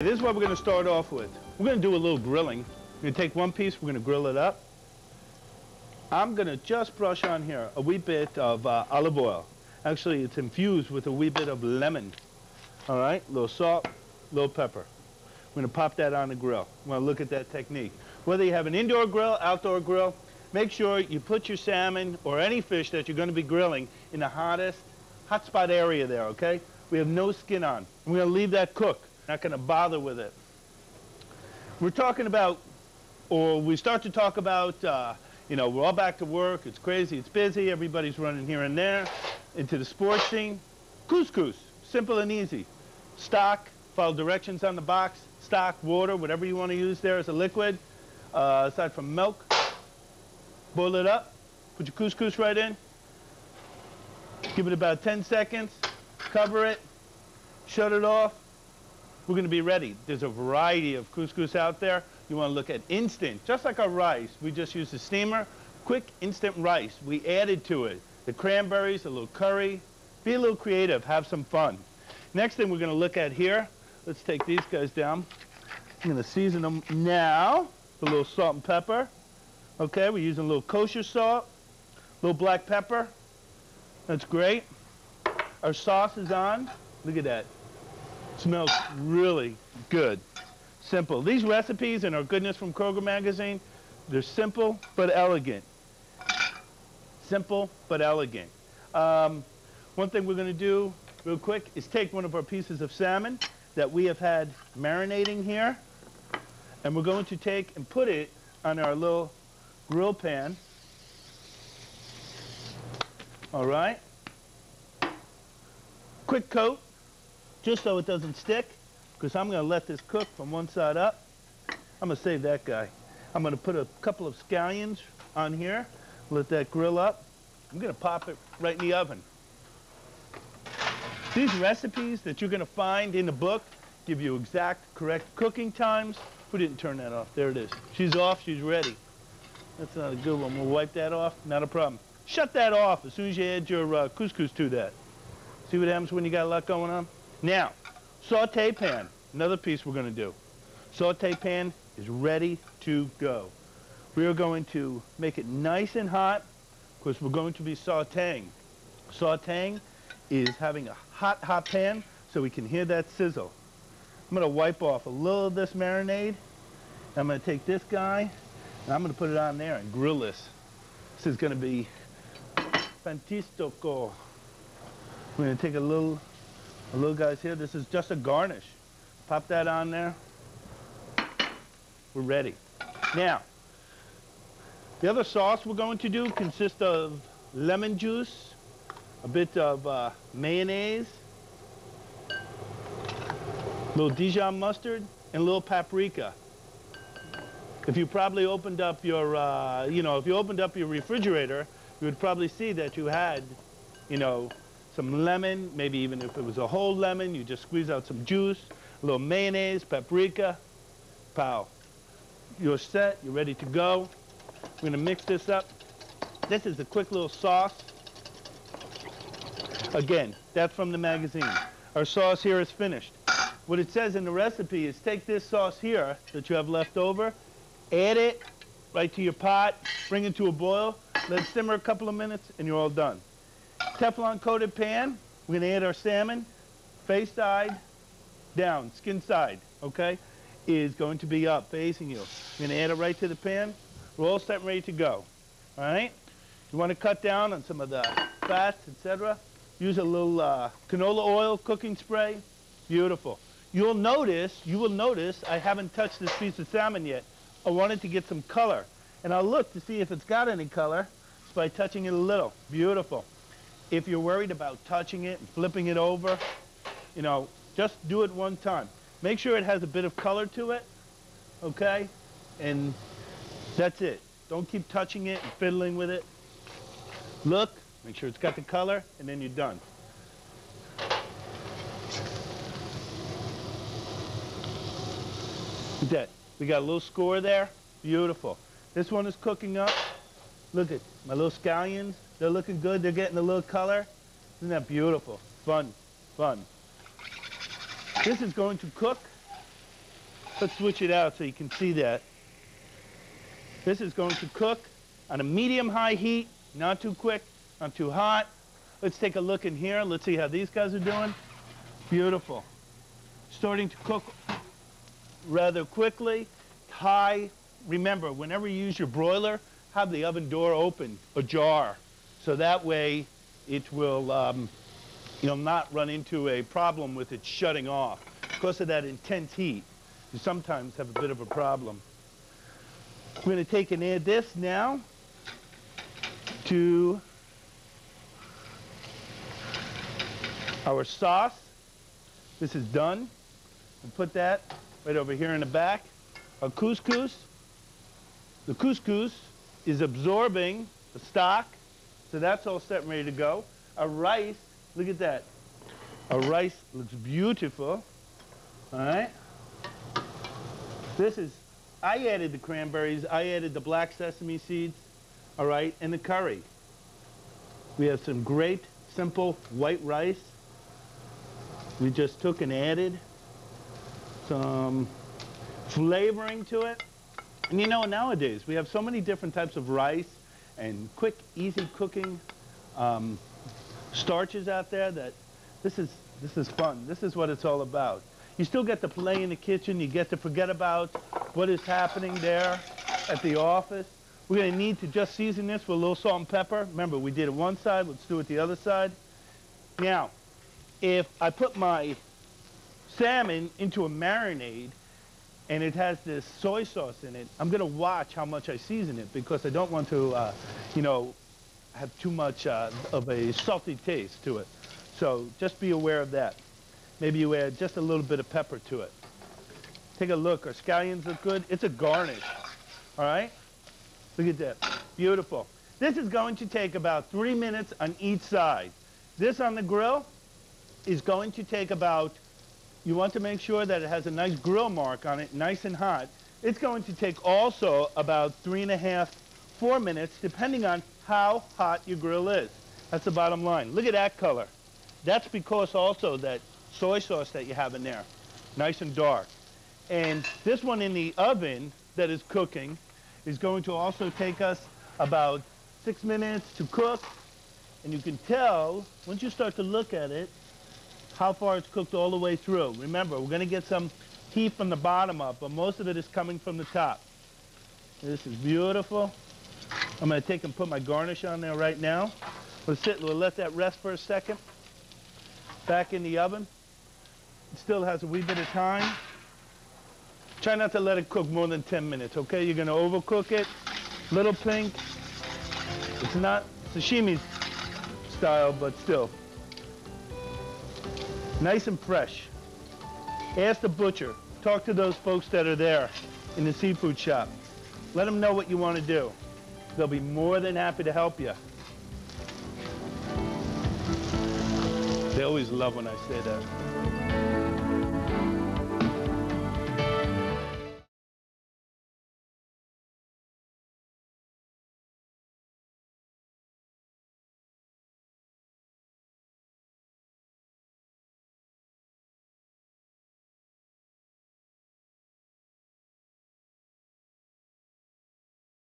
This is what we're going to start off with. We're going to do a little grilling. We're going to take one piece, we're going to grill it up. I'm going to just brush on here a wee bit of olive oil. Actually, it's infused with a wee bit of lemon. All right, a little salt, a little pepper. We're going to pop that on the grill. We're going to look at that technique. Whether you have an indoor grill, outdoor grill, make sure you put your salmon or any fish that you're going to be grilling in the hot spot area there, okay? We have no skin on. We're going to leave that cook. Not going to bother with it. We're talking about, or we start to talk about, you know, we're all back to work. It's crazy. It's busy. Everybody's running here and there into the sports scene. Couscous, simple and easy. Stock, follow directions on the box. Stock, water, whatever you want to use there as a liquid. Aside from milk, boil it up. Put your couscous right in. Give it about 10 seconds. Cover it. Shut it off. We're going to be ready. There's a variety of couscous out there. You want to look at instant, just like our rice. We just use the steamer. Quick, instant rice. We added to it the cranberries, a little curry. Be a little creative. Have some fun. Next thing we're going to look at here, let's take these guys down. I'm going to season them now with a little salt and pepper. Okay, we're using a little kosher salt, a little black pepper. That's great. Our sauce is on. Look at that. Smells really good. Simple. These recipes in our Goodness from Kroger magazine, they're simple but elegant. Simple but elegant. One thing we're going to do real quick is take one of our pieces of salmon that we have had marinating here, and we're going to take and put it on our little grill pan. All right. Quick coat, just so it doesn't stick, because I'm going to let this cook from one side up. I'm going to save that guy. I'm going to put a couple of scallions on here, let that grill up. I'm going to pop it right in the oven. These recipes that you're going to find in the book give you exact, correct cooking times. We didn't turn that off. There it is. She's off. She's ready. That's not a good one. We'll wipe that off. Not a problem. Shut that off as soon as you add your couscous to that. See what happens when you got a lot going on? Now, saute pan, another piece we're going to do. Saute pan is ready to go. We are going to make it nice and hot because we're going to be sauteing. Sauteing is having a hot, hot pan so we can hear that sizzle. I'm going to wipe off a little of this marinade. I'm going to take this guy and I'm going to put it on there and grill this. This is going to be fantastico. We're going to take a little guys here. This is just a garnish. Pop that on there. We're ready. Now, the other sauce we're going to do consists of lemon juice, a bit of mayonnaise, a little Dijon mustard, and a little paprika. If you probably opened up your, if you opened up your refrigerator, you would probably see that you had, some lemon, maybe even if it was a whole lemon, you just squeeze out some juice, a little mayonnaise, paprika, pow. You're set, you're ready to go. We're going to mix this up. This is a quick little sauce. Again, that's from the magazine. Our sauce here is finished. What it says in the recipe is take this sauce here that you have left over, add it right to your pot, bring it to a boil, let it simmer a couple of minutes, and you're all done. Teflon coated pan, we're going to add our salmon, face side down, skin side, okay, is going to be up, facing you. We're going to add it right to the pan. We're all set and ready to go, all right? You want to cut down on some of the fats, etc. Use a little canola oil cooking spray. Beautiful. You will notice, I haven't touched this piece of salmon yet. I wanted to get some color. And I'll look to see if it's got any color just by touching it a little. Beautiful. If you're worried about touching it and flipping it over, just do it one time. Make sure it has a bit of color to it, okay? And that's it. Don't keep touching it and fiddling with it. Look, make sure it's got the color, and then you're done. Look at that. We got a little score there. Beautiful. This one is cooking up. Look at my little scallions. They're looking good. They're getting a little color. Isn't that beautiful? Fun, fun. This is going to cook Let's switch it out so you can see that. This is going to cook on a medium-high heat, not too quick, not too hot. Let's take a look in here. Let's see how these guys are doing. Beautiful. Starting to cook rather quickly. High. Remember, whenever you use your broiler, have the oven door open, ajar, so that way it will not run into a problem with it shutting off. Because of that intense heat, you sometimes have a bit of a problem. We're going to take and add this now to our sauce. This is done. And put that right over here in the back. Our couscous. The couscous is absorbing the stock, so that's all set and ready to go. Our rice, look at that. Our rice looks beautiful. All right. I added the cranberries, I added the black sesame seeds, all right, and the curry. We have some great, simple white rice. We just took and added some flavoring to it. And you know, nowadays, we have so many different types of rice and quick, easy cooking starches out there that this is fun. This is what it's all about. You still get to play in the kitchen. You get to forget about what is happening there at the office. We're going to need to just season this with a little salt and pepper. Remember, we did it one side. Let's do it the other side. Now, if I put my salmon into a marinade and it has this soy sauce in it, I'm going to watch how much I season it because I don't want to, have too much of a salty taste to it. So just be aware of that. Maybe you add just a little bit of pepper to it. Take a look. Our scallions look good. It's a garnish. All right? Look at that. Beautiful. This is going to take about 3 minutes on each side. This on the grill is going to take about, you want to make sure that it has a nice grill mark on it, nice and hot. It's going to take also about 3.5, 4 minutes, depending on how hot your grill is. That's the bottom line. Look at that color. That's because also that soy sauce that you have in there, nice and dark. And this one in the oven that is cooking is going to also take us about 6 minutes to cook. And you can tell, once you start to look at it, how far it's cooked all the way through. Remember, we're going to get some heat from the bottom up, but most of it is coming from the top. This is beautiful. I'm going to take and put my garnish on there right now. We'll let that rest for a second. Back in the oven. It still has a wee bit of time. Try not to let it cook more than 10 minutes, okay? You're going to overcook it. Little pink. It's not sashimi style, but still. Nice and fresh. Ask the butcher. Talk to those folks that are there in the seafood shop. Let them know what you want to do. They'll be more than happy to help you. They always love when I say that.